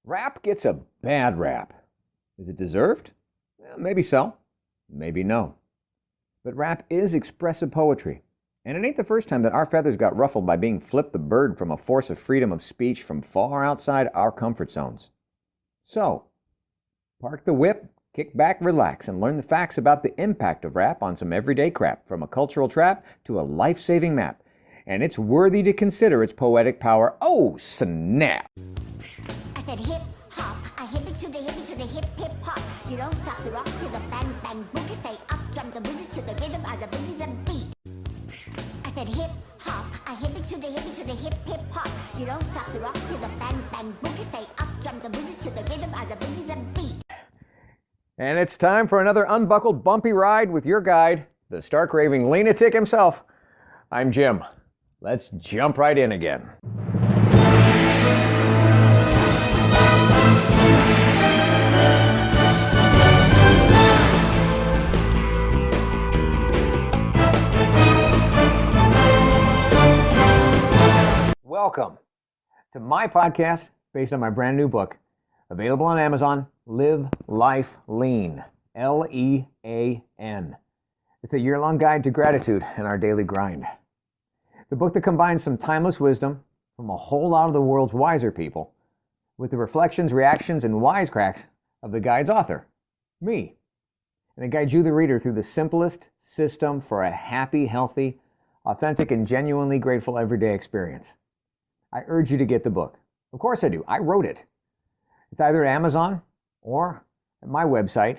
Rap gets a bad rap. Is it deserved? Maybe so, maybe no. But rap is expressive poetry, and it ain't the first time that our feathers got ruffled by being flipped the bird from a force of freedom of speech from far outside our comfort zones. So, park the whip, kick back, relax, and learn the facts about the impact of rap on some everyday crap, from a cultural trap to a life-saving map. And it's worthy to consider its poetic power. Oh, snap! I said hip hop, I hip it to the hip hip hop. You don't stop the rock to the bang bang boogie. Say up jump the boogie to the rhythm of the boogie the beat. I said hip hop, I hip it to the hip hip hop. You don't stop the rock to the bang bang boogie. Say up jump the boogie to the rhythm of the boogie the beat. And it's time for another unbuckled bumpy ride with your guide, the stark raving LEAN-atic himself. I'm Jim. Let's jump right in again. Welcome to my podcast based on my brand new book, available on Amazon, Live Life Lean, L-E-A-N. It's a year-long guide to gratitude and our daily grind. The book that combines some timeless wisdom from a whole lot of the world's wiser people with the reflections, reactions, and wisecracks of the guide's author, me. And it guides you, the reader, through the simplest system for a happy, healthy, authentic, and genuinely grateful everyday experience. I urge you to get the book. Of course I do. I wrote it. It's either at Amazon or at my website,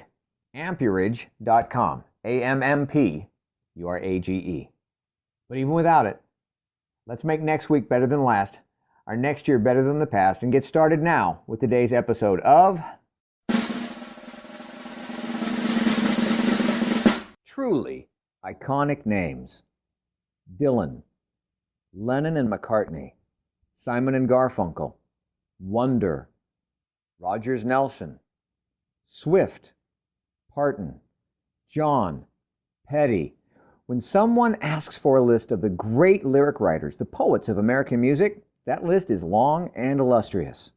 ampurage.com. A-M-M-P-U-R-A-G-E. But even without it, let's make next week better than last, our next year better than the past, and get started now with today's episode of Truly Iconic Names. Dylan, Lennon and McCartney, Simon and Garfunkel, Wonder, Rogers Nelson, Swift, Parton, John, Petty. When someone asks for a list of the great lyric writers, the poets of American music, that list is long and illustrious.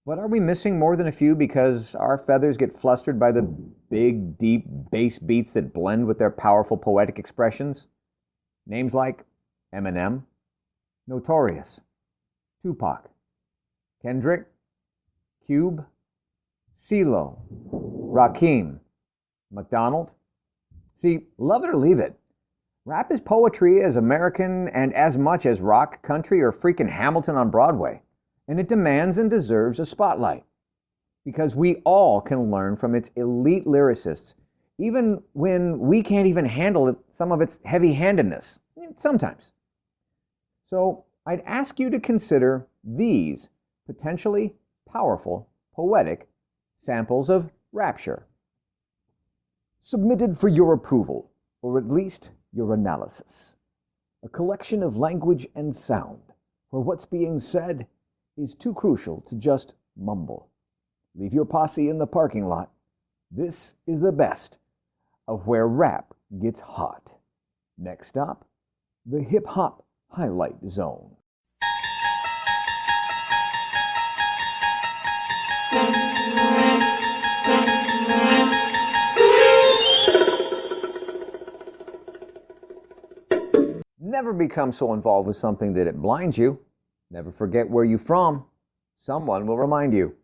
But are we missing more than a few because our feathers get flustered by the big, deep bass beats that blend with their powerful poetic expressions? Names like Eminem, Notorious, Tupac, Kendrick, Cube, CeeLo, Rakim, McDonald. See, love it or leave it, rap is poetry as American and as much as rock, country, or freaking Hamilton on Broadway. And it demands and deserves a spotlight. Because we all can learn from its elite lyricists, even when we can't even handle some of its heavy-handedness, sometimes. So I'd ask you to consider these potentially powerful, poetic samples of rapture. Submitted for your approval, or at least your analysis. A collection of language and sound, where what's being said is too crucial to just mumble. Leave your posse in the parking lot. This is the best of where rap gets hot. Next stop, the hip-hop highlight zone. Never become so involved with something that it blinds you. Never forget where you're from. Someone will remind you.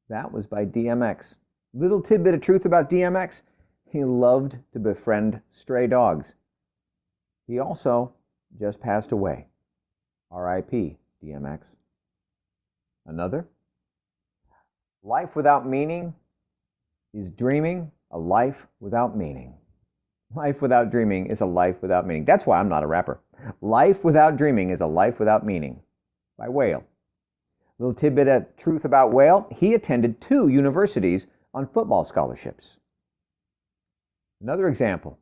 That was by DMX. Little tidbit of truth about DMX. He loved to befriend stray dogs. He also just passed away. R.I.P. DMX. Another? Life without meaning is dreaming a life without meaning. Life without dreaming is a life without meaning. That's why I'm not a rapper. Life without dreaming is a life without meaning. By Whale. Little tidbit of truth about Whale. He attended 2 universities on football scholarships. Another example.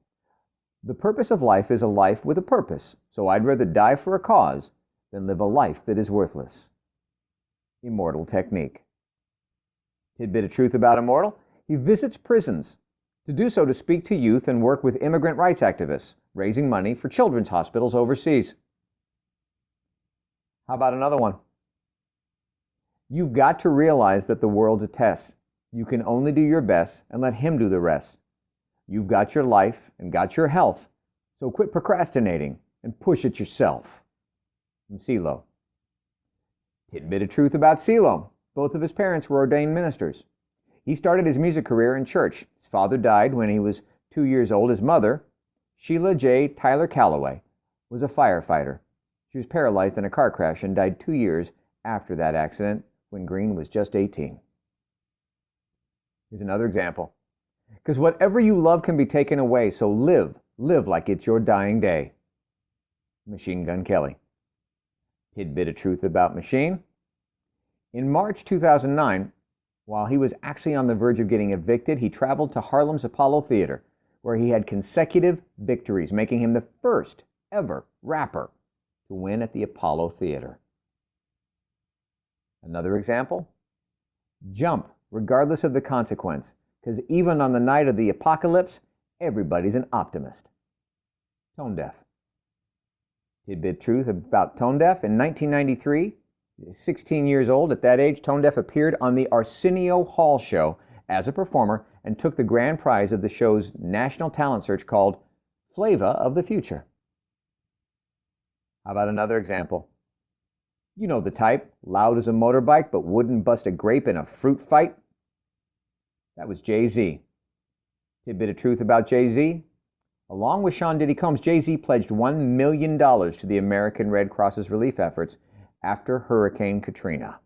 The purpose of life is a life with a purpose. So I'd rather die for a cause than live a life that is worthless. Immortal Technique. Tidbit of truth about Immortal. He visits prisons. To do so to speak to youth and work with immigrant rights activists, raising money for children's hospitals overseas. How about another one? You've got to realize that the world's a test. You can only do your best and let Him do the rest. You've got your life and got your health, so quit procrastinating and push it yourself. From CeeLo. Tidbit of truth about CeeLo. Both of his parents were ordained ministers. He started his music career in church. His father died when he was 2 years old. His mother, Sheila J. Tyler Calloway, was a firefighter. She was paralyzed in a car crash and died 2 years after that accident when Green was just 18. Here's another example. Because whatever you love can be taken away, so live like it's your dying day. Machine Gun Kelly. Tidbit of truth about Machine. In March 2009, while he was actually on the verge of getting evicted, he traveled to Harlem's Apollo Theater, where he had consecutive victories, making him the first ever rapper to win at the Apollo Theater. Another example. Jump, regardless of the consequence, because even on the night of the apocalypse, everybody's an optimist. Tone Deaf. Tidbit truth about Tone Deaf. In 1993, 16 years old at that age, Tone Deaf appeared on the Arsenio Hall show as a performer and took the grand prize of the show's national talent search called Flava of the Future. How about another example? You know the type, loud as a motorbike but wouldn't bust a grape in a fruit fight. That was Jay-Z. Tidbit of truth about Jay-Z. Along with Sean Diddy Combs, Jay-Z pledged $1 million to the American Red Cross's relief efforts after Hurricane Katrina.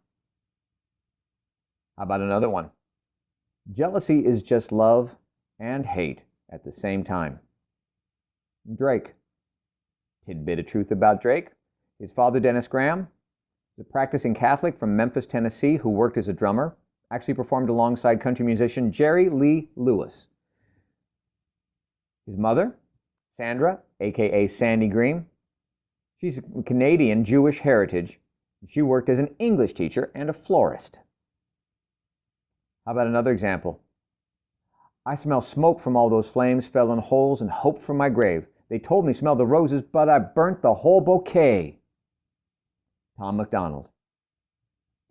How about another one? Jealousy is just love and hate at the same time. Drake. Tidbit of truth about Drake. His father, Dennis Graham, was a practicing Catholic from Memphis, Tennessee, who worked as a drummer, actually performed alongside country musician Jerry Lee Lewis. His mother, Sandra, a.k.a. Sandy Green, she's of Canadian Jewish heritage. She worked as an English teacher and a florist. How about another example? I smell smoke from all those flames, fell in holes and hope from my grave. They told me smell the roses, but I burnt the whole bouquet. Tom MacDonald.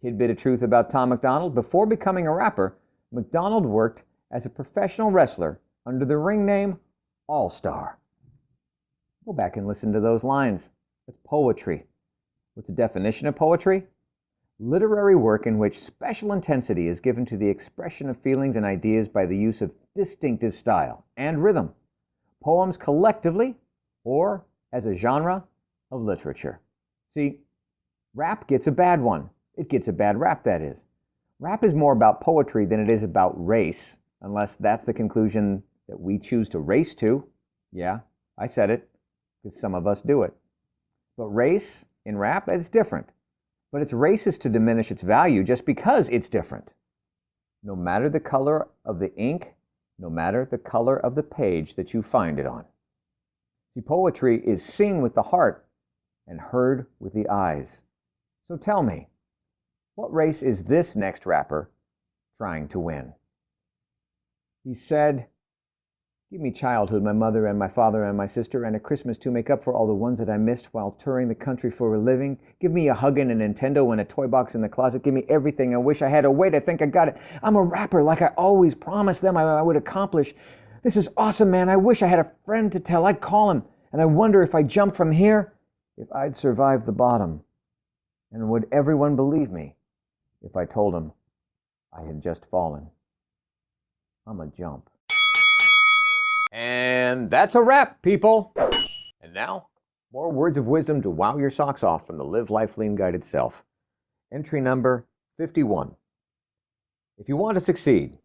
Tidbit of truth about Tom MacDonald. Before becoming a rapper, MacDonald worked as a professional wrestler under the ring name All-Star. Go back and listen to those lines. That's poetry. What's the definition of poetry? Literary work in which special intensity is given to the expression of feelings and ideas by the use of distinctive style and rhythm. Poems collectively or as a genre of literature. See, rap gets a bad one. It gets a bad rap, that is. Rap is more about poetry than it is about race, unless that's the conclusion that we choose to race to. Yeah, I said it, because some of us do it. But race in rap, it's different. But it's racist to diminish its value just because it's different. No matter the color of the ink, no matter the color of the page that you find it on. See, poetry is seen with the heart and heard with the eyes. So tell me, what race is this next rapper trying to win? He said, give me childhood, my mother and my father and my sister, and a Christmas to make up for all the ones that I missed while touring the country for a living. Give me a hug and a Nintendo and a toy box in the closet. Give me everything I wish I had. Oh, wait, I think I got it. I'm a rapper like I always promised them I would accomplish. This is awesome, man. I wish I had a friend to tell. I'd call him. And I wonder if I jumped from here, if I'd survived the bottom. And would everyone believe me if I told them I had just fallen? I'm a jump. And that's a wrap, people. And now, more words of wisdom to wow your socks off from the Live Life Lean Guide itself. Entry number 51. If you want to succeed,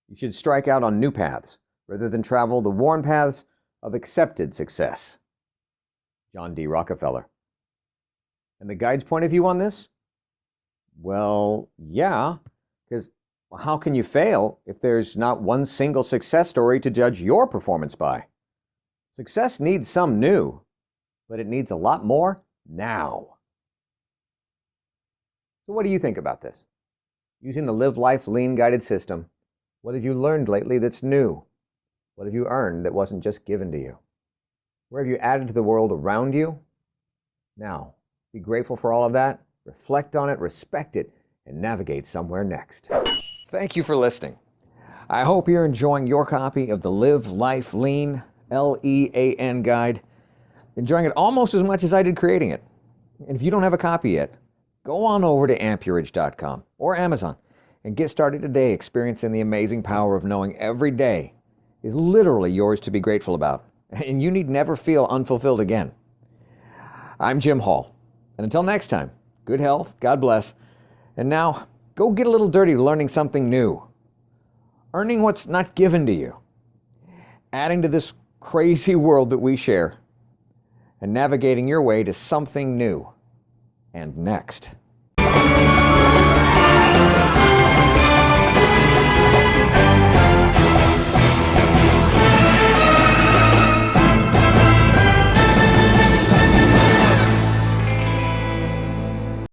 you should strike out on new paths rather than travel the worn paths of accepted success. John D. Rockefeller. And the guide's point of view on this? Well, yeah, because how can you fail if there's not one single success story to judge your performance by? Success needs some new, but it needs a lot more now. So what do you think about this? Using the Live Life Lean guided system, what have you learned lately that's new? What have you earned that wasn't just given to you? Where have you added to the world around you? Now, be grateful for all of that, reflect on it, respect it, and navigate somewhere next. Thank you for listening. I hope you're enjoying your copy of the Live Life Lean, LEAN guide, enjoying it almost as much as I did creating it. And if you don't have a copy yet, go on over to amperage.com or Amazon and get started today experiencing the amazing power of knowing every day is literally yours to be grateful about, and you need never feel unfulfilled again. I'm Jim Hall, and until next time, good health, God bless, and now go get a little dirty learning something new, earning what's not given to you, adding to this crazy world that we share, and navigating your way to something new and next.